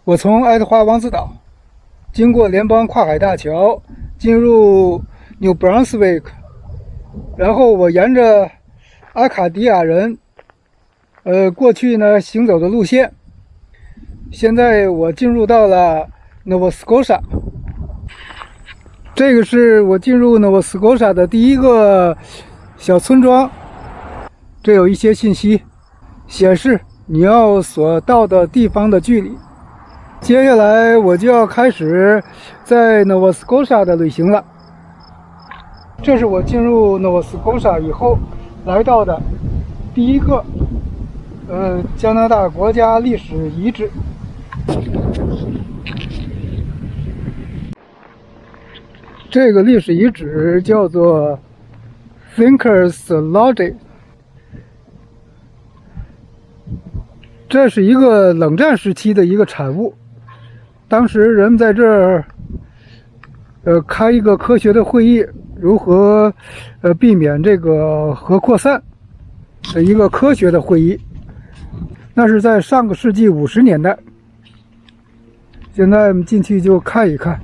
我从爱德华王子岛经过联邦跨海大桥进入 New Brunswick， 然后我沿着阿卡迪亚人过去呢行走的路线。现在我进入到了 Nova Scotia， 这个是我进入 Nova Scotia 的第一个小村庄。这有一些信息显示你要所到的地方的距离。接下来我就要开始在 Nova Scotia 的旅行了。这是我进入 Nova Scotia 以后来到的第一个加拿大国家历史遗址。这个历史遗址叫做 Thinkers Lodge， 这是一个冷战时期的一个产物。当时人们在这儿开一个科学的会议，如何避免这个核扩散的一个科学的会议。那是在上个世纪50年代。现在我们进去就看一看。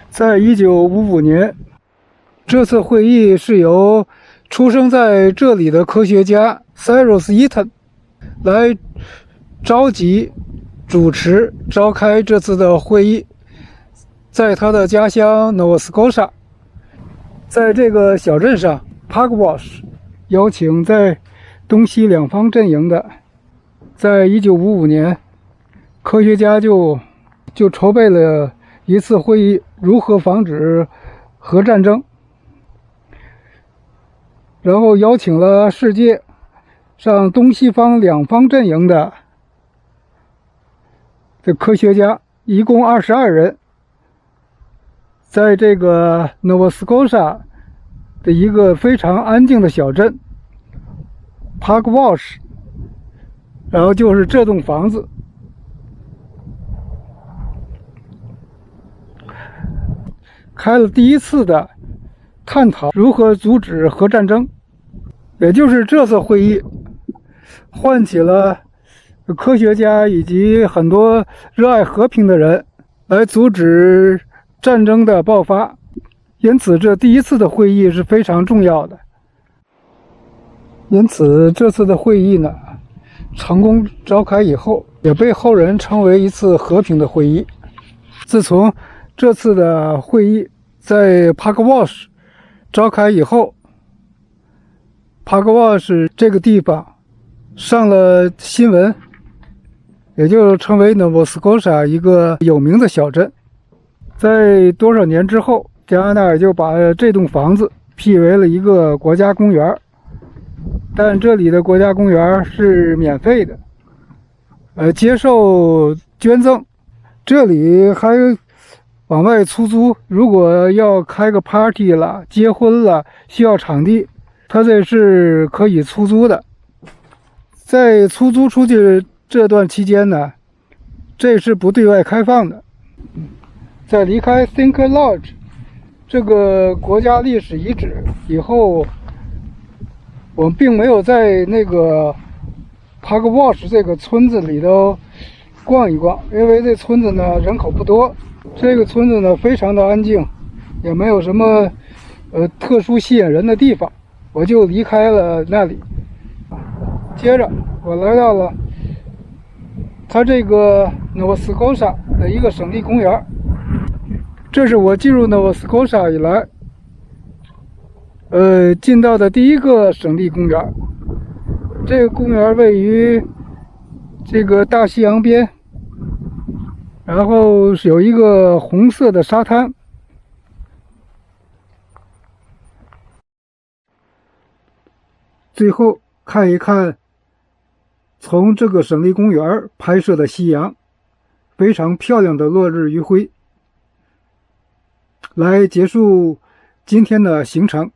在1955年，这次会议是由出生在这里的科学家 Cyrus Eaton 来召集、主持、召开这次的会议，在他的家乡 Nova Scotia， 在这个小镇上 Pugwash 邀请在东西两方阵营的，在1955年，科学家就筹备了一次会议，如何防止核战争，然后邀请了世界上东西方两方阵营的科学家，一共22人，在这个 Nova Scotia 的一个非常安静的小镇 Pugwash， 然后就是这栋房子。开了第一次的探讨如何阻止核战争，也就是这次会议唤起了科学家以及很多热爱和平的人来阻止战争的爆发，因此这第一次的会议是非常重要的。因此这次的会议呢成功召开以后，也被后人称为一次和平的会议。自从这次的会议在 Pugwash 召开以后， Pugwash 这个地方上了新闻，也就成为 Nova Scotia 一个有名的小镇。在多少年之后，加拿大就把这栋房子辟为了一个国家公园，但这里的国家公园是免费的，接受捐赠。这里还往外出租，如果要开个 party 了、结婚了，需要场地，它这是可以出租的。在出租出去这段期间呢，这是不对外开放的。在离开 Thinkers Lodge 这个国家历史遗址以后，我们并没有在那个 Pugwash 这个村子里头逛一逛，因为这村子呢人口不多，这个村子呢非常的安静，也没有什么特殊吸引人的地方，我就离开了那里。接着我来到了它这个 Nova Scotia 的一个省立公园，这是我进入 Nova Scotia 以来进到的第一个省立公园。这个公园位于这个大西洋边，然后有一个红色的沙滩。最后看一看从这个省立公园拍摄的夕阳，非常漂亮的落日余晖，来结束今天的行程。